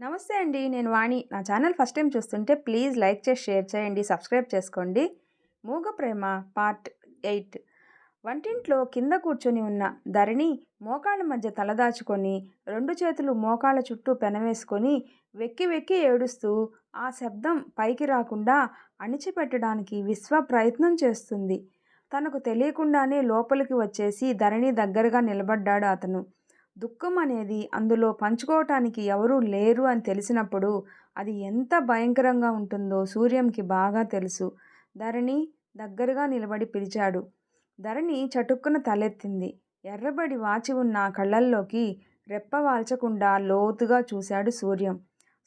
నమస్తే అండి. నేను వాణి. నా ఛానల్ ఫస్ట్ టైం చూస్తుంటే ప్లీజ్ లైక్ చేసి, షేర్ చేయండి, సబ్స్క్రైబ్ చేసుకోండి. మూగ ప్రేమ పార్ట్ 8. వంటింట్లో కింద కూర్చొని ఉన్న ధరణి మోకాళ్ళ మధ్య తలదాచుకొని, రెండు చేతులు మోకాళ్ళ చుట్టూ పెనవేసుకొని, వెక్కి వెక్కి ఏడుస్తూ ఆ శబ్దం పైకి రాకుండా అణిచిపెట్టడానికి విశ్వ ప్రయత్నం చేస్తుంది. తనకు తెలియకుండానే లోపలికి వచ్చేసి ధరణి దగ్గరగా నిలబడ్డాడు అతను. దుఃఖం అనేది అందులో పంచుకోవటానికి ఎవరూ లేరు అని తెలిసినప్పుడు అది ఎంత భయంకరంగా ఉంటుందో సూర్యంకి బాగా తెలుసు. ధరణి దగ్గరగా నిలబడి పిలిచాడు. ధరణి చటుక్కున తలెత్తింది. ఎర్రబడి వాచి ఉన్న ఆ కళ్ళల్లోకి రెప్ప వాల్చకుండా లోతుగా చూశాడు సూర్యం.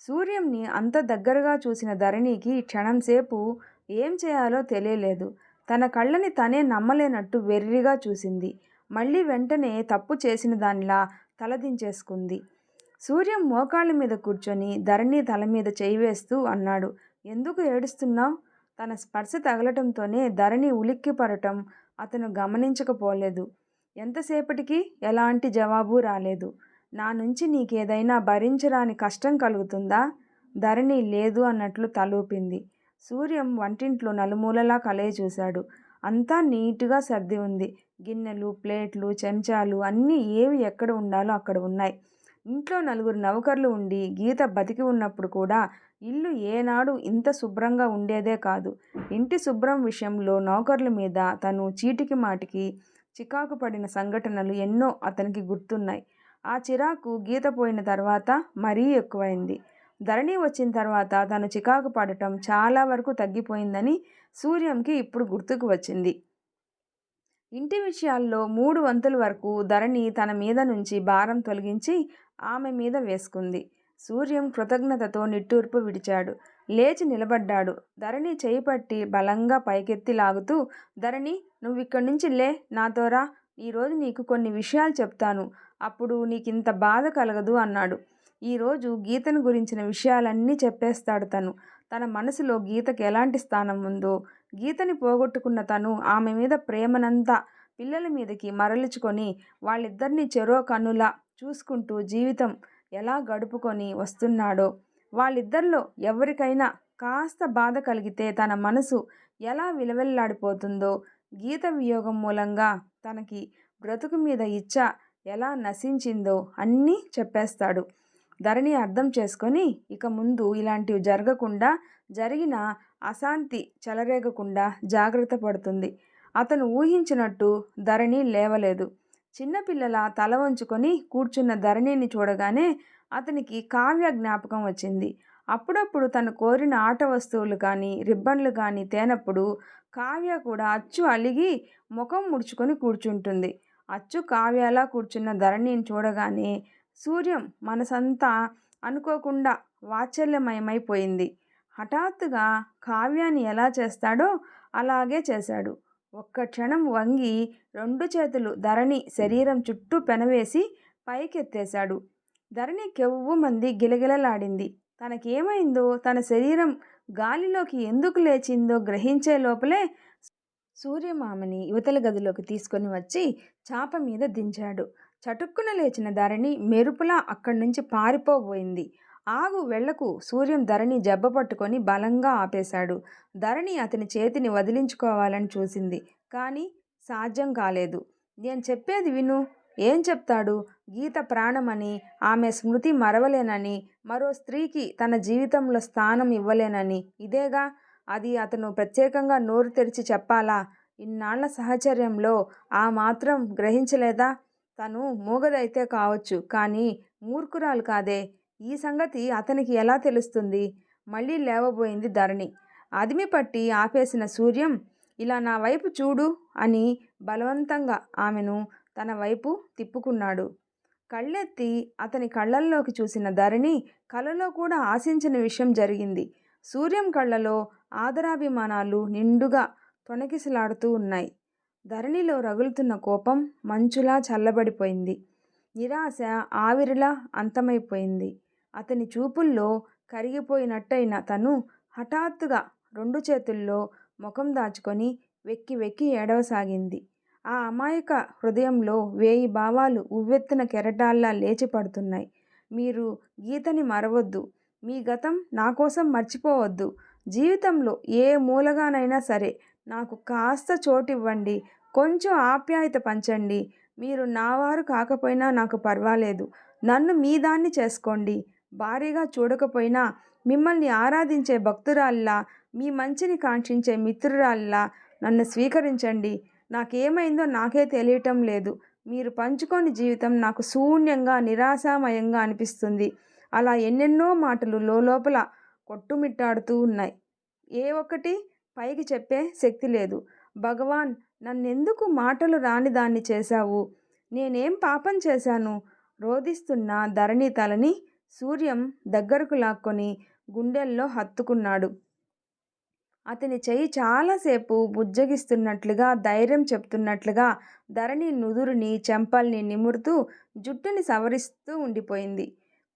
సూర్యంని అంత దగ్గరగా చూసిన ధరణికి క్షణంసేపు ఏం చేయాలో తెలియలేదు. తన కళ్ళని తనే నమ్మలేనట్టు వెర్రిగా చూసింది. మళ్ళీ వెంటనే తప్పు చేసిన దానిలా తలదించేసుకుంది. సూర్యం మోకాళ్ళ మీద కూర్చొని ధరణి తల మీద చేయి వేస్తూ అన్నాడు, ఎందుకు ఏడుస్తున్నావు? తన స్పర్శ తగలటంతోనే ధరణి ఉలిక్కిపడటం అతను గమనించకపోలేదు. ఎంతసేపటికి ఎలాంటి జవాబు రాలేదు. నా నుంచి నీకేదైనా భరించరాని కష్టం కలుగుతుందా? ధరణి లేదు అన్నట్లు తలూపింది. సూర్యం వంటింట్లో నలుమూలలా కలయి చూశాడు. అంతా నీటుగా సర్ది ఉంది. గిన్నెలు, ప్లేట్లు, చెంచాలు అన్నీ ఏవి ఎక్కడ ఉండాలో అక్కడ ఉన్నాయి. ఇంట్లో నలుగురు నౌకర్లు ఉండి గీత బతికి ఉన్నప్పుడు కూడా ఇల్లు ఏనాడు ఇంత శుభ్రంగా ఉండేదే కాదు. ఇంటి శుభ్రం విషయంలో నౌకర్ల మీద తను చీటికి మాటికి చికాకు పడిన సంఘటనలు ఎన్నో అతనికి గుర్తున్నాయి. ఆ చిరాకు గీత పోయిన తర్వాత మరీ ఎక్కువైంది. ధరణి వచ్చిన తర్వాత తను చికాకు పడటం చాలా వరకు తగ్గిపోయిందని సూర్యంకి ఇప్పుడు గుర్తుకు వచ్చింది. ఇంటి విషయాల్లో 3 వంతుల వరకు ధరణి తన మీద నుంచి భారం తొలగించి ఆమె మీద వేసుకుంది. సూర్యం కృతజ్ఞతతో నిట్టూర్పు విడిచాడు. లేచి నిలబడ్డాడు. ధరణి చేయి పట్టి బలంగా పైకెత్తి లాగుతూ, ధరణి, నువ్విక్కడి నుంచి లే, నాతో రా. ఈరోజు నీకు కొన్ని విషయాలు చెప్తాను. అప్పుడు నీకింత బాధ కలగదు అన్నాడు. ఈరోజు గీతను గురించిన విషయాలన్నీ చెప్పేస్తాడు తను. తన మనసులో గీతకి ఎలాంటి స్థానం ఉందో, గీతని పోగొట్టుకున్న తను ఆమె మీద ప్రేమనంతా పిల్లల మీదకి మరల్చుకొని వాళ్ళిద్దరినీ చెరో కన్నులా చూసుకుంటూ జీవితం ఎలా గడుపుకొని వస్తున్నాడో, వాళ్ళిద్దరిలో ఎవరికైనా కాస్త బాధ కలిగితే తన మనసు ఎలా విలవెల్లాడిపోతుందో, గీత వియోగం మూలంగా తనకి బ్రతుకు మీద ఇచ్చ ఎలా నశించిందో అన్నీ చెప్పేస్తాడు. ధరణి అర్థం చేసుకొని ఇక ముందు ఇలాంటివి జరగకుండా, జరిగిన అశాంతి చెలరేగకుండా జాగ్రత్త పడుతుంది. అతను ఊహించినట్టు ధరణి లేవలేదు. చిన్నపిల్లల తల వంచుకొని కూర్చున్న ధరణిని చూడగానే అతనికి కావ్య జ్ఞాపకం వచ్చింది. అప్పుడప్పుడు తను కోరిన ఆట వస్తువులు కానీ, రిబ్బన్లు కానీ తేనప్పుడు కావ్య కూడా అచ్చు అలిగి ముఖం ముడుచుకొని కూర్చుంటుంది. అచ్చు కావ్యలా కూర్చున్న ధరణిని చూడగానే సూర్యం మనసంతా అనుకోకుండా వాత్సల్యమయమైపోయింది. హఠాత్తుగా కావ్యాన్ని ఎలా చేస్తాడో అలాగే చేశాడు. ఒక్క క్షణం వంగి 2 చేతులు ధరణి శరీరం చుట్టూ పెనవేసి పైకెత్తేశాడు. ధరణి కెవ్వుమంది గిలగిలలాడింది. తనకేమైందో, తన శరీరం గాలిలోకి ఎందుకు లేచిందో గ్రహించే లోపలే సూర్యం ఆమెని యువతల గదిలోకి తీసుకొని వచ్చి చాప మీద దించాడు. చటుక్కున లేచిన ధరణి మెరుపులా అక్కడి నుంచి పారిపోబోయింది. ఆగు, వెళ్లకు! సూర్యం ధరణి జబ్బ పట్టుకొని బలంగా ఆపేశాడు. ధరణి అతని చేతిని వదిలించుకోవాలని చూసింది. కానీ సాధ్యం కాలేదు. నేను చెప్పేది విను. ఏం చెప్తాడు? గీత ప్రాణమని, ఆమె స్మృతి మరవలేనని, మరో స్త్రీకి తన జీవితంలో స్థానం ఇవ్వలేనని. ఇదేగా అది అతను ప్రత్యేకంగా నోరు తెరిచి చెప్పాలా? ఇన్నాళ్ల సహచర్యంలో ఆ మాత్రం గ్రహించలేదా? తను మూగదైతే కావచ్చు, కానీ మూర్ఖురాలు కాదే. ఈ సంగతి అతనికి ఎలా తెలుస్తుంది? మళ్ళీ లేవబోయింది ధరణి. అదిమి పట్టి ఆపేసిన సూర్యం, ఇలా నా వైపు చూడు అని బలవంతంగా ఆమెను తన వైపు తిప్పుకున్నాడు. కళ్ళెత్తి అతని కళ్ళల్లోకి చూసిన ధరణి కలలో కూడా ఆశించిన విషయం జరిగింది. సూర్యం కళ్ళలో ఆదరాభిమానాలు నిండుగా తొణకిసలాడుతూ ఉన్నాయి. ధరణిలో రగులుతున్న కోపం మంచులా చల్లబడిపోయింది. నిరాశ ఆవిరిలా అంతమైపోయింది. అతని చూపుల్లో కరిగిపోయినట్టయిన తను హఠాత్తుగా 2 చేతుల్లో ముఖం దాచుకొని వెక్కి వెక్కి ఏడవసాగింది. ఆ అమాయక హృదయంలో 1000 భావాలు ఉవ్వెత్తున కెరటాల్లా లేచి పడుతున్నాయి. మీరు గీతని మరవద్దు. మీ గతం నా కోసం మర్చిపోవద్దు. జీవితంలో ఏ మూలగానైనా సరే నాకు కాస్త చోటివ్వండి. కొంచెం ఆప్యాయత పంచండి. మీరు నావారు కాకపోయినా నాకు పర్వాలేదు. నన్ను మీ దాన్ని చేసుకోండి. భారీగా చూడకపోయినా మిమ్మల్ని ఆరాధించే భక్తురాల్లా, మీ మంచిని కాంక్షించే మిత్రురాల్లా నన్ను స్వీకరించండి. నాకేమైందో నాకే తెలియటం లేదు. మీరు పంచుకోని జీవితం నాకు శూన్యంగా, నిరాశామయంగా అనిపిస్తుంది. అలా ఎన్నెన్నో మాటలు లోలోపల కొట్టుమిట్టాడుతూ ఉన్నాయి. ఏ ఒక్కటి పైకి చెప్పే శక్తి లేదు. భగవాన్, నన్నెందుకు మాటలు రాని దాన్ని చేశావు? నేనేం పాపం చేశాను? రోదిస్తున్న ధరణి తలని సూర్యం దగ్గరకు లాక్కొని గుండెల్లో హత్తుకున్నాడు. అతని చెయ్యి చాలాసేపు బుజ్జగిస్తున్నట్లుగా, ధైర్యం చెప్తున్నట్లుగా ధరణి నుదురుని, చెంపల్ని నిమురుతూ జుట్టుని సవరిస్తూ ఉండిపోయింది.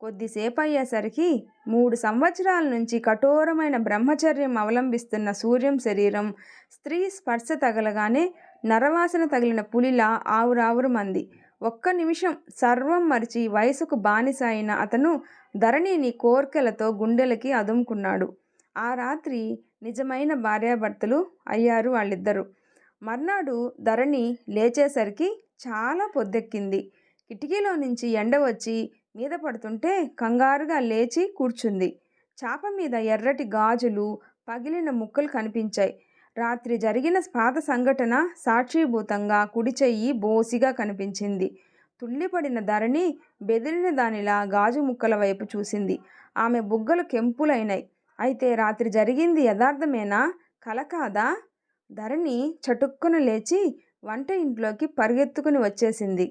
కొద్దిసేపు అయ్యేసరికి 3 సంవత్సరాల నుంచి కఠోరమైన బ్రహ్మచర్యం అవలంబిస్తున్న సూర్యం శరీరం స్త్రీ స్పర్శ తగలగానే నరవాసన తగిలిన పులిలా ఆవురావురుమంది. ఒక్క నిమిషం సర్వం మరిచి వయసుకు బానిస అయిన అతను ధరణిని కోర్కెలతో గుండెలకి అదుముకున్నాడు. ఆ రాత్రి నిజమైన భార్యాభర్తలు అయ్యారు వాళ్ళిద్దరూ. మర్నాడు ధరణి లేచేసరికి చాలా పొద్దెక్కింది. కిటికీలో నుంచి ఎండ వచ్చి మీద పడుతుంటే కంగారుగా లేచి కూర్చుంది. చాప మీద ఎర్రటి గాజులు, పగిలిన ముక్కలు కనిపించాయి. రాత్రి జరిగిన పాత సంఘటన సాక్షిభూతంగా కుడి చెయ్యి బోసిగా కనిపించింది. తుళ్ళిపడిన ధరణి బెదిరిన దానిలా గాజు ముక్కల వైపు చూసింది. ఆమె బుగ్గలు కెంపులైనాయి. అయితే రాత్రి జరిగింది యథార్థమేనా, కల కాదా? ధరణి చటుక్కున లేచి వంట ఇంట్లోకి పరుగెత్తుకుని వచ్చేసింది.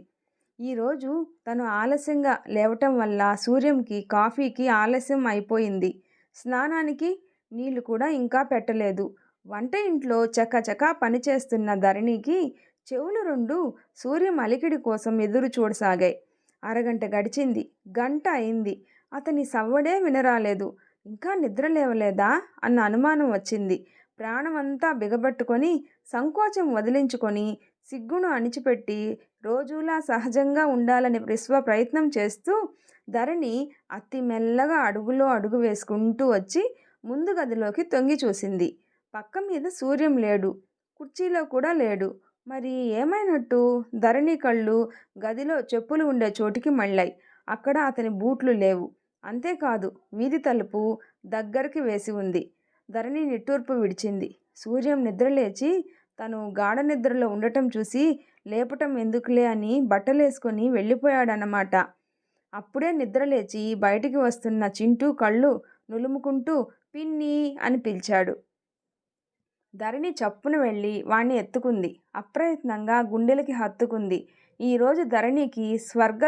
ఈరోజు తను ఆలస్యంగా లేవటం వల్ల సూర్యంకి కాఫీకి ఆలస్యం అయిపోయింది. స్నానానికి నీళ్లు కూడా ఇంకా పెట్టలేదు. వంట ఇంట్లో చకచకా పనిచేస్తున్న ధరణికి చెవులు 2 సూర్యం అలికిడి కోసం ఎదురు చూడసాగాయి. అరగంట గడిచింది. గంట అయింది. అతని సవ్వడే వినరాలేదు. ఇంకా నిద్ర లేవలేదా అన్న అనుమానం వచ్చింది. ప్రాణమంతా బిగబట్టుకొని, సంకోచం వదిలించుకొని, సిగ్గును అణిచిపెట్టి రోజులా సహజంగా ఉండాలని విశ్వ ప్రయత్నం చేస్తూ ధరణి అతి మెల్లగా అడుగులో అడుగు వేసుకుంటూ వచ్చి ముందు గదిలోకి తొంగి చూసింది. పక్క మీద సూర్యం లేడు. కుర్చీలో కూడా లేడు. మరి ఏమైనట్టు? ధరణి కళ్ళు గదిలో చెప్పులు ఉండే చోటికి మళ్ళాయి. అక్కడ అతని బూట్లు లేవు. అంతేకాదు, వీధి తలుపు దగ్గరికి వేసి ఉంది. ధరణి నిట్టూర్పు విడిచింది. సూర్యం నిద్రలేచి తను గాఢ నిద్రలో ఉండటం చూసి లేపటం ఎందుకులే అని బట్టలేసుకొని వెళ్ళిపోయాడన్నమాట. అప్పుడే నిద్రలేచి బయటికి వస్తున్న చింటూ కళ్ళు నులుముకుంటూ పిన్ని అని పిలిచాడు. ధరణి చప్పున వెళ్ళి వాణ్ణి ఎత్తుకుంది. అప్రయత్నంగా గుండెలకి హత్తుకుంది. ఈరోజు ధరణికి స్వర్గ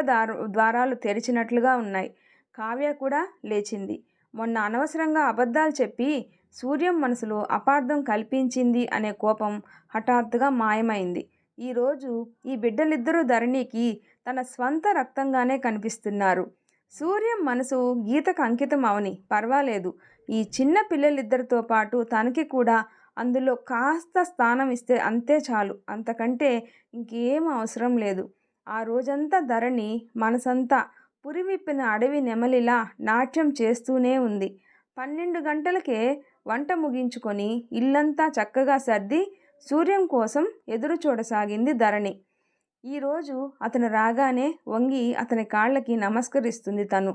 ద్వారాలు తెరిచినట్లుగా ఉన్నాయి. కావ్య కూడా లేచింది. మొన్న అనవసరంగా అబద్ధాలు చెప్పి సూర్యం మనసులో అపార్థం కల్పించింది అనే కోపం హఠాత్తుగా మాయమైంది. ఈరోజు ఈ బిడ్డలిద్దరూ ధరణికి తన స్వంత రక్తంగానే కనిపిస్తున్నారు. సూర్యం మనసు గీతకు అంకితం అవని పర్వాలేదు. ఈ చిన్న పిల్లలిద్దరితో పాటు తనకి కూడా అందులో కాస్త స్థానం ఇస్తే అంతే చాలు. అంతకంటే ఇంకేం అవసరం లేదు. ఆ రోజంతా ధరణి మనసంతా పురివిప్పిన అడవి నెమలిలా నాట్యం చేస్తూనే ఉంది. 12 గంటలకే వంట ముగించుకొని ఇల్లంతా చక్కగా సర్ది సూర్యం కోసం ఎదురు చూడసాగింది ధరణి. ఈరోజు అతను రాగానే వంగి అతని కాళ్ళకి నమస్కరిస్తుంది తను.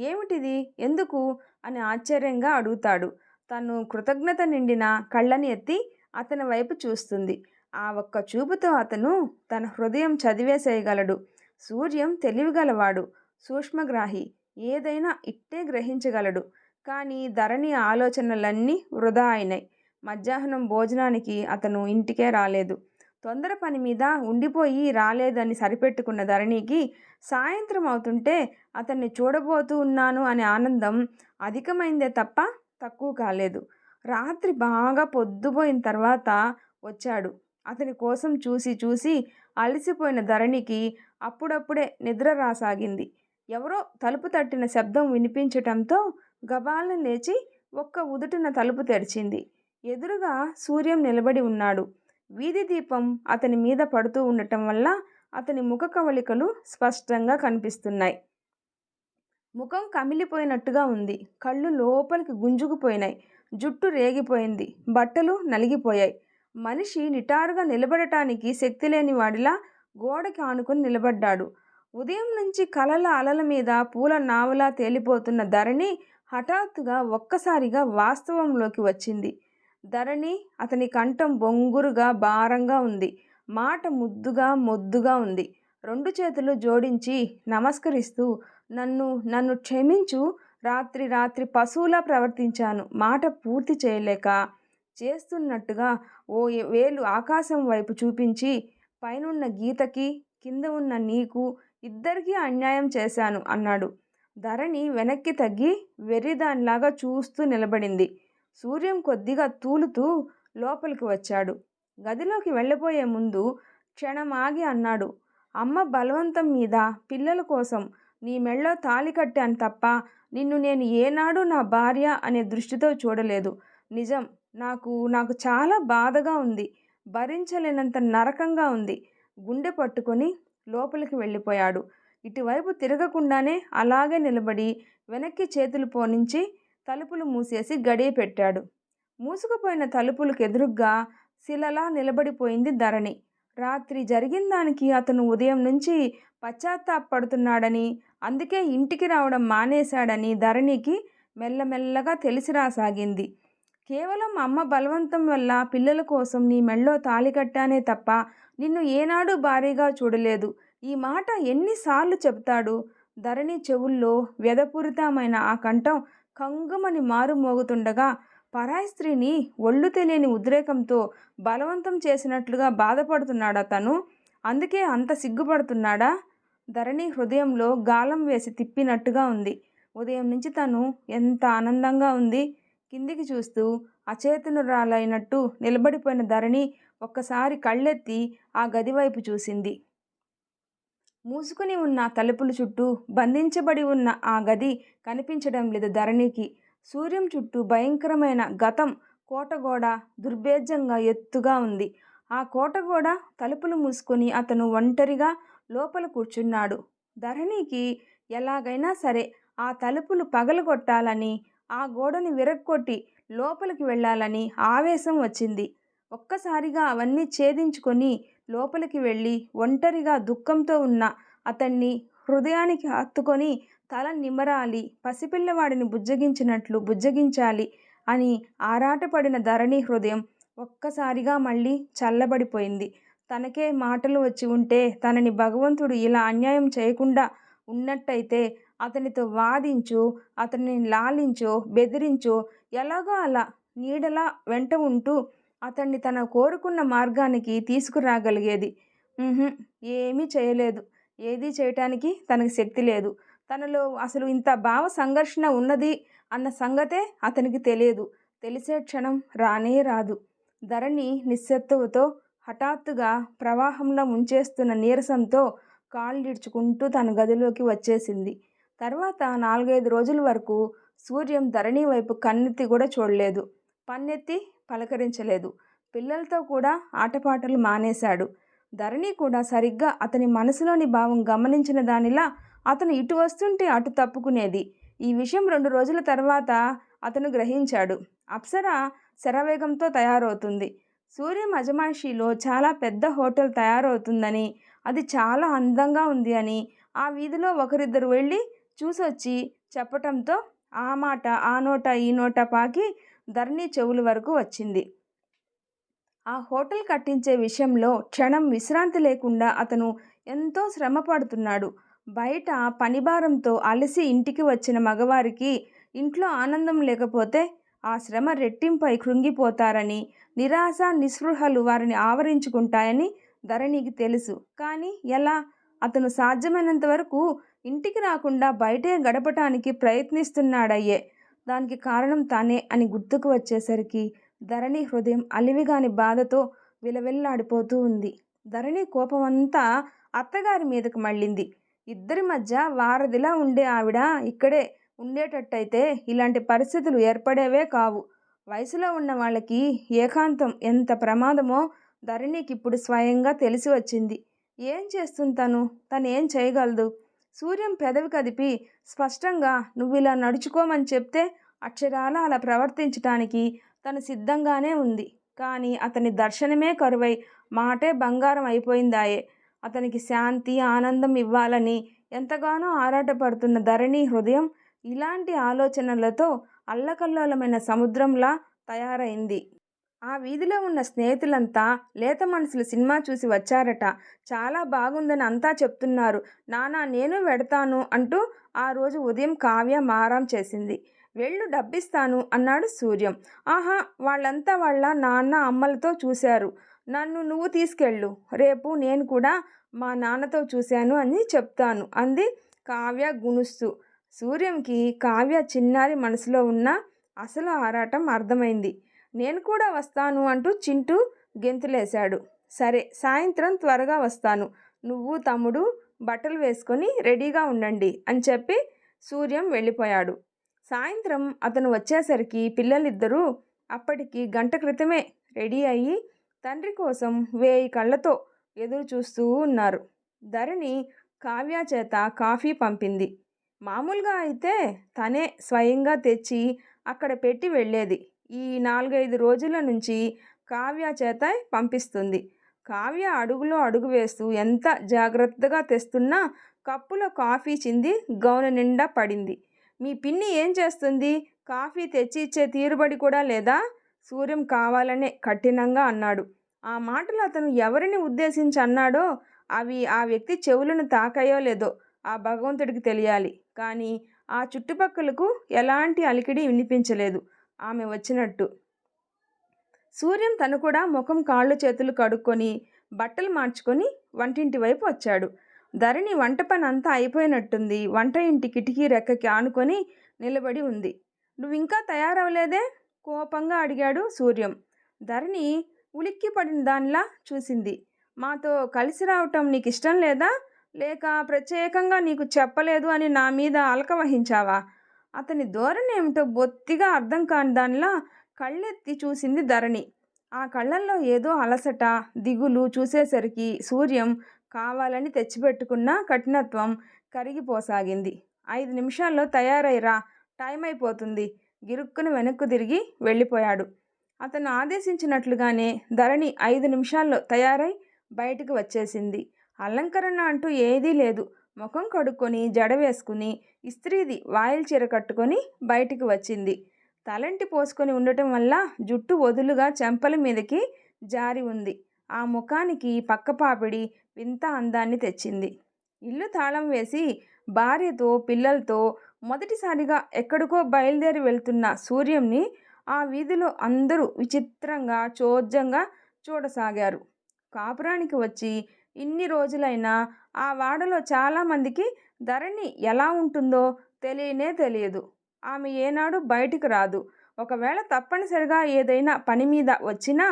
ఏమిటిది, ఎందుకు అని ఆశ్చర్యంగా అడుగుతాడు. తను కృతజ్ఞత నిండిన కళ్ళని ఎత్తి అతని వైపు చూస్తుంది. ఆ ఒక్క చూపుతో అతను తన హృదయం చదివేసేయగలడు. సూర్యం తెలివిగలవాడు, సూక్ష్మగ్రాహి, ఏదైనా ఇట్టే గ్రహించగలడు. కానీ ధరణి ఆలోచనలన్నీ వృధా అయినాయి. మధ్యాహ్నం భోజనానికి అతను ఇంటికే రాలేదు. తొందర పని మీద ఉండిపోయి రాలేదని సరిపెట్టుకున్న ధరణికి సాయంత్రం అవుతుంటే అతన్ని చూడబోతూ ఉన్నాను అనే ఆనందం అధికమైందే తప్ప తక్కువ కాలేదు. రాత్రి బాగా పొద్దుపోయిన తర్వాత వచ్చాడు. అతని కోసం చూసి చూసి అలసిపోయిన ధరణికి అప్పుడప్పుడే నిద్ర రాసాగింది. ఎవరో తలుపు తట్టిన శబ్దం వినిపించటంతో గబాలను లేచి ఒక్క ఉదుటున తలుపు తెరిచింది. ఎదురుగా సూర్యం నిలబడి ఉన్నాడు. వీధి దీపం అతని మీద పడుతూ ఉండటం వల్ల అతని ముఖ కవళికలు స్పష్టంగా కనిపిస్తున్నాయి. ముఖం కమిలిపోయినట్టుగా ఉంది. కళ్ళు లోపలికి గుంజుకుపోయినాయి. జుట్టు రేగిపోయింది. బట్టలు నలిగిపోయాయి. మనిషి నిటారుగా నిలబడటానికి శక్తి లేని వాడిలా గోడకి ఆనుకుని నిలబడ్డాడు. ఉదయం నుంచి కలల అలల మీద పూల నావలా తేలిపోతున్న ధరణి హఠాత్తుగా ఒక్కసారిగా వాస్తవంలోకి వచ్చింది. ధరణి అతని కంఠం బొంగురుగా భారంగా ఉంది. మాట ముద్దుగా మొద్దుగా ఉంది. రెండు చేతులు జోడించి నమస్కరిస్తూ, నన్ను నన్ను క్షమించు. రాత్రి రాత్రి పశువులా ప్రవర్తించాను. మాట పూర్తి చేయలేక చేస్తున్నట్టుగా ఓ వేలు ఆకాశం వైపు చూపించి, పైనున్న గీతకి కింద ఉన్న నీకు ఇద్దరికీ అన్యాయం చేశాను అన్నాడు. ధరణి వెనక్కి తగ్గి వెర్రిదానిలాగా చూస్తూ నిలబడింది. సూర్యం కొద్దిగా తూలుతూ లోపలికి వచ్చాడు. గదిలోకి వెళ్ళబోయే ముందు క్షణం ఆగి అన్నాడు, అమ్మ బలవంతం మీద పిల్లల కోసం నీ మెళ్ళో తాళి కట్టాను తప్ప నిన్ను నేను ఏనాడు నా భార్య అనే దృష్టితో చూడలేదు. నిజం, నాకు నాకు చాలా బాధగా ఉంది. భరించలేనంత నరకంగా ఉంది. గుండె పట్టుకొని లోపలికి వెళ్ళిపోయాడు. ఇటువైపు తిరగకుండానే అలాగే నిలబడి వెనక్కి చేతులు పోనించి తలుపులు మూసేసి గడియ పెట్టాడు. మూసుకుపోయిన తలుపులకు ఎదురుగ్గా శిలలా నిలబడిపోయింది ధరణి. రాత్రి జరిగిన దానికి అతను ఉదయం నుంచి పశ్చాత్తాపడుతున్నాడని, అందుకే ఇంటికి రావడం మానేశాడని ధరణికి మెల్లమెల్లగా తెలిసి రాసాగింది. కేవలం అమ్మ బలవంతం వల్ల పిల్లల కోసం నీ మెళ్ళో తాళి కట్టానే తప్ప నిన్ను ఏనాడు భారీగా చూడలేదు. ఈ మాట ఎన్నిసార్లు చెబుతాడు? ధరణి చెవుల్లో వ్యధపూరితమైన ఆ కంఠం కంగుమని మారుమోగుతుండగా పరాయి స్త్రీని ఒళ్ళు తెలియని ఉద్రేకంతో బలవంతం చేసినట్లుగా బాధపడుతున్నాడా తను? అందుకే అంత సిగ్గుపడుతున్నాడా? ధరణి హృదయంలో గాలం వేసి తిప్పినట్టుగా ఉంది. ఉదయం నుంచి తను ఎంత ఆనందంగా ఉంది. కిందికి చూస్తూ అచేతనురాలైనట్టు నిలబడిపోయిన ధరణి ఒక్కసారి కళ్ళెత్తి ఆ గదివైపు చూసింది. మూసుకుని ఉన్న తలుపుల చుట్టూ బంధించబడి ఉన్న ఆ గది కనిపించడం లేదు ధరణికి. సూర్యం చుట్టూ భయంకరమైన గతం కోటగోడ దుర్భేద్యంగా ఎత్తుగా ఉంది. ఆ కోటగోడ తలుపులు మూసుకొని అతను ఒంటరిగా లోపల కూర్చున్నాడు. ధరణికి ఎలాగైనా సరే ఆ తలుపులు పగలగొట్టాలని, ఆ గోడని విరగ్గొట్టి లోపలికి వెళ్ళాలని ఆవేశం వచ్చింది. ఒక్కసారిగా అవన్నీ ఛేదించుకొని లోపలికి వెళ్ళి ఒంటరిగా దుఃఖంతో ఉన్న అతన్ని హృదయానికి హత్తుకొని తల నిమరాలి, పసిపిల్లవాడిని బుజ్జగించినట్లు బుజ్జగించాలి అని ఆరాటపడిన ధరణి హృదయం ఒక్కసారిగా మళ్ళీ చల్లబడిపోయింది. తనకే మాటలు వచ్చి ఉంటే తనని భగవంతుడు ఇలా అన్యాయం చేయకుండా ఉన్నట్టయితే అతనితో వాదించో, అతనిని లాలించో, బెదిరించో, ఎలాగో అలా నీడలా వెంట ఉంటూ అతన్ని తన కోరుకున్న మార్గానికి తీసుకురాగలిగేది. ఏమీ చేయలేదు. ఏదీ చేయటానికి తనకి శక్తి లేదు. తనలో అసలు ఇంత భావ సంఘర్షణ ఉన్నది అన్న సంగతే అతనికి తెలియదు. తెలిసే క్షణం రానే రాదు. ధరణి నిస్సత్తువతో హఠాత్తుగా ప్రవాహంలో ముంచేస్తున్న నీరసంతో కాళ్ళిడ్చుకుంటూ తన గదిలోకి వచ్చేసింది. తర్వాత 4-5 రోజుల వరకు సూర్యం ధరణి వైపు కన్నెత్తి కూడా చూడలేదు. పన్నెత్తి పలకరించలేదు. పిల్లలతో కూడా ఆటపాటలు మానేశాడు. ధరణి కూడా సరిగ్గా అతని మనసులోని భావం గమనించిన దానిలా అతను ఇటు వస్తుంటే అటు తప్పుకునేది. ఈ విషయం 2 రోజుల తర్వాత అతను గ్రహించాడు. అప్సర శరవేగంతో తయారవుతుంది. సూర్యం అజమాయిషీలో చాలా పెద్ద హోటల్ తయారవుతుందని, అది చాలా అందంగా ఉంది అని ఆ వీధిలో ఒకరిద్దరు వెళ్ళి చూసొచ్చి చెప్పటంతో ఆ మాట ఆ నోట ఈ నోట పాకి ధరణి చెవుల వరకు వచ్చింది. ఆ హోటల్ కట్టించే విషయంలో క్షణం విశ్రాంతి లేకుండా అతను ఎంతో శ్రమ పడుతున్నాడు. బయట పనిభారంతో అలసి ఇంటికి వచ్చిన మగవారికి ఇంట్లో ఆనందం లేకపోతే ఆ శ్రమ రెట్టింపై కృంగిపోతారని, నిరాశ నిస్పృహలు వారిని ఆవరించుకుంటాయని ధరణికి తెలుసు. కానీ ఎలా? అతను సాధ్యమైనంత వరకు ఇంటికి రాకుండా బయటే గడపటానికి ప్రయత్నిస్తున్నాడయ్యే. దానికి కారణం తానే అని గుర్తుకు వచ్చేసరికి ధరణి హృదయం అలివిగాని బాధతో విలవిల్లాడిపోతూ ఉంది. ధరణి కోపమంతా అత్తగారి మీదకు మళ్ళింది. ఇద్దరి మధ్య వారధిలా ఉండే ఆవిడ ఇక్కడే ఉండేటట్టయితే ఇలాంటి పరిస్థితులు ఏర్పడేవే కావు. వయసులో ఉన్న వాళ్ళకి ఏకాంతం ఎంత ప్రమాదమో ధరణికి ఇప్పుడు స్వయంగా తెలిసి వచ్చింది. ఏం చేస్తుంది తను? తను ఏం చేయగలదు? సూర్యం పెదవి కదిపి స్పష్టంగా నువ్విలా నడుచుకోమని చెప్తే అక్షరాల అలా ప్రవర్తించటానికి తను సిద్ధంగానే ఉంది. కానీ అతని దర్శనమే కరువై మాటే బంగారం అయిపోయిందాయే. అతనికి శాంతి, ఆనందం ఇవ్వాలని ఎంతగానో ఆరాటపడుతున్న ధరణి హృదయం ఇలాంటి ఆలోచనలతో అల్లకల్లోలమైన సముద్రంలా తయారైంది. ఆ వీధిలో ఉన్న స్నేహితులంతా లేత మనసులు సినిమా చూసి వచ్చారట. చాలా బాగుందని అంతా చెప్తున్నారు. నానా నేను వెడతాను అంటూ ఆ రోజు ఉదయం కావ్య మారాం చేసింది. వెళ్ళు డబ్బిస్తాను అన్నాడు సూర్యం. ఆహా, వాళ్ళంతా వాళ్ళ నాన్న అమ్మలతో చూశారు. నన్ను నువ్వు తీసుకెళ్ళు. రేపు నేను కూడా మా నాన్నతో చూశాను అని చెప్తాను అంది కావ్య గుణుస్తూ. సూర్యంకి కావ్య చిన్నారి మనసులో ఉన్న అసలు ఆరాటం అర్థమైంది. నేను కూడా వస్తాను అంటూ చింటూ గెంతులేశాడు. సరే, సాయంత్రం త్వరగా వస్తాను. నువ్వు తమ్ముడు బట్టలు వేసుకొని రెడీగా ఉండండి అని చెప్పి సూర్యం వెళ్ళిపోయాడు. సాయంత్రం అతను వచ్చేసరికి పిల్లలిద్దరూ అప్పటికి గంట క్రితమే రెడీ అయ్యి తండ్రి కోసం 1000 కళ్ళతో ఎదురు చూస్తూ ఉన్నారు. ధరణి కావ్య చేత కాఫీ పంపింది. మామూలుగా అయితే తనే స్వయంగా తెచ్చి అక్కడ పెట్టి వెళ్ళేది. ఈ 4-5 రోజుల నుంచి కావ్య చేత పంపిస్తుంది. కావ్య అడుగులో అడుగు వేస్తూ ఎంత జాగ్రత్తగా తెస్తున్నా కప్పులో కాఫీ చింది గౌను నిండా పడింది. మీ పిన్ని ఏం చేస్తుంది? కాఫీ తెచ్చి ఇచ్చే తీరుబడి కూడా లేదా? సూర్యం కావాలనే కఠినంగా అన్నాడు. ఆ మాటలు అతను ఎవరిని ఉద్దేశించి అన్నాడో అవి ఆ వ్యక్తి చెవులను తాకాయో లేదో ఆ భగవంతుడికి తెలియాలి. కానీ ఆ చుట్టుపక్కలకు ఎలాంటి అలికిడి వినిపించలేదు ఆమె వచ్చినట్టు. సూర్యం తను కూడా ముఖం కాళ్ళు చేతులు కడుక్కొని బట్టలు మార్చుకొని వంటింటి వైపు వచ్చాడు. ధరణి వంట పని అంతా అయిపోయినట్టుంది. వంట ఇంటి కిటికీ రెక్కకి ఆనుకొని నిలబడి ఉంది. నువ్వింకా తయారవలేదే? కోపంగా అడిగాడు సూర్యం. ధరణి ఉలిక్కి పడిన దానిలా చూసింది. మాతో కలిసి రావటం నీకు ఇష్టం లేదా? లేక ప్రత్యేకంగా నీకు చెప్పలేదు అని నా మీద అలక వహించావా? అతని ధోరణి ఏమిటో బొత్తిగా అర్థం కాని దానిలా కళ్ళెత్తి చూసింది ధరణి. ఆ కళ్ళల్లో ఏదో అలసట, దిగులు చూసేసరికి సూర్యం కావాలని తెచ్చిపెట్టుకున్న కఠినత్వం కరిగిపోసాగింది. 5 నిమిషాల్లో తయారైరా, టైం అయిపోతుంది. గిరుక్కున వెనక్కు తిరిగి వెళ్ళిపోయాడు. అతను ఆదేశించినట్లుగానే ధరణి 5 నిమిషాల్లో తయారై బయటికి వచ్చేసింది. అలంకరణ అంటూ ఏదీ లేదు. ముఖం కడుక్కొని జడ వేసుకుని ఇస్త్రీది వాయిల్ చీర కట్టుకొని బయటికి వచ్చింది. తలంటి పోసుకొని ఉండటం వల్ల జుట్టు వదులుగా చెంపల మీదకి జారి ఉంది. ఆ ముఖానికి పక్కపాపిడి వింత అందాన్ని తెచ్చింది. ఇల్లు తాళం వేసి భార్యతో పిల్లలతో మొదటిసారిగా ఎక్కడికో బయలుదేరి వెళ్తున్న సూర్యంని ఆ వీధిలో అందరూ విచిత్రంగా చోద్యంగా చూడసాగారు. కాపురానికి వచ్చి ఇన్ని రోజులైనా ఆ వాడలో చాలామందికి ధరణి ఎలా ఉంటుందో తెలియనే తెలియదు. ఆమె ఏనాడు బయటికి రాదు. ఒకవేళ తప్పనిసరిగా ఏదైనా పని మీద వచ్చినా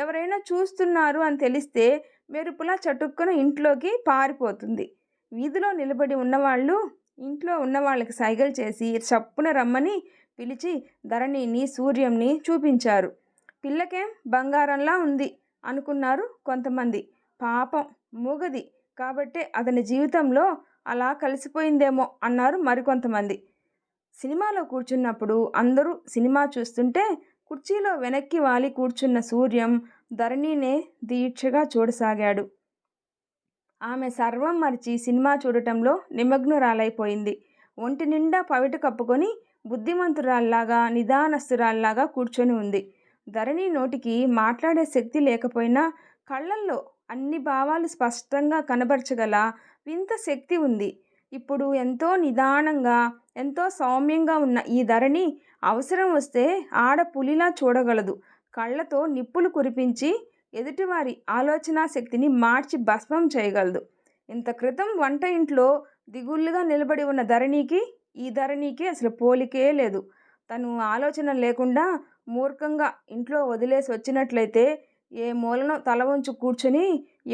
ఎవరైనా చూస్తున్నారు అని తెలిస్తే మెరుపులా చటుక్కున ఇంట్లోకి పారిపోతుంది. వీధిలో నిలబడి ఉన్నవాళ్ళు ఇంట్లో ఉన్న వాళ్ళకి సైగలు చేసి చప్పున రమ్మని పిలిచి ధరణిని సూర్యంని చూపించారు. పిల్లకేం బంగారంలా ఉంది అనుకున్నారు కొంతమంది. పాపం మూగది కాబట్టే అతని జీవితంలో అలా కలిసిపోయిందేమో అన్నారు మరికొంతమంది. సినిమాలో కూర్చున్నప్పుడు అందరూ సినిమా చూస్తుంటే కుర్చీలో వెనక్కి వాలి కూర్చున్న సూర్యం ధరణినే దీక్షగా చూడసాగాడు. ఆమె సర్వం మరిచి సినిమా చూడటంలో నిమగ్నురాలైపోయింది. ఒంటి నిండా పవిట కప్పుకొని బుద్ధిమంతురాల్లాగా నిదానస్తురాల్లాగా కూర్చొని ఉంది. ధరణి నోటికి మాట్లాడే శక్తి లేకపోయినా కళ్ళల్లో అన్ని భావాలు స్పష్టంగా కనబరచగల వింత శక్తి ఉంది. ఇప్పుడు ఎంతో నిదానంగా ఎంతో సౌమ్యంగా ఉన్న ఈ ధరణి అవసరం వస్తే ఆడపులిలా చూడగలదు. కళ్ళతో నిప్పులు కురిపించి ఎదుటివారి ఆలోచనా శక్తిని మార్చి భస్మం చేయగలదు. ఇంత క్రితం వంట ఇంట్లో దిగుళ్ళుగా నిలబడి ఉన్న ధరణికి ఈ ధరణికి అసలు పోలికే లేదు. తను ఆలోచన లేకుండా మూర్ఖంగా ఇంట్లో వదిలేసి వచ్చినట్లయితే ఏ మూలనో తల వంచు కూర్చొని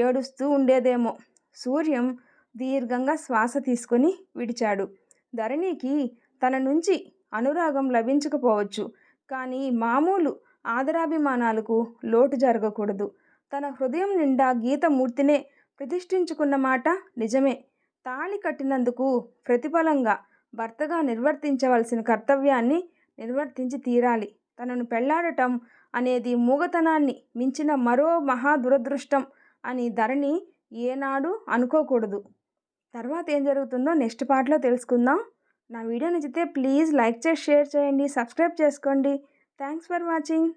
ఏడుస్తూ ఉండేదేమో. సూర్యం దీర్ఘంగా శ్వాస తీసుకొని విడిచాడు. ధరణికి తన నుంచి అనురాగం లభించకపోవచ్చు, కానీ మామూలు ఆదరాభిమానాలకు లోటు జరగకూడదు. తన హృదయం నిండా గీతమూర్తినే ప్రతిష్ఠించుకున్న మాట నిజమే. తాళి కట్టినందుకు ప్రతిఫలంగా భర్తగా నిర్వర్తించవలసిన కర్తవ్యాన్ని నిర్వర్తించి తీరాలి. తనను పెళ్లాడటం అనేది మూగతనాన్ని మించిన మరో మహా దురదృష్టం అని ధరణి ఏనాడు అనుకోకూడదు. తర్వాత ఏం జరుగుతుందో నెక్స్ట్ పార్ట్లో తెలుసుకుందాం. నా వీడియో నచ్చితే ప్లీజ్ లైక్ చేసి షేర్ చేయండి, సబ్స్క్రైబ్ చేసుకోండి. Thanks for watching.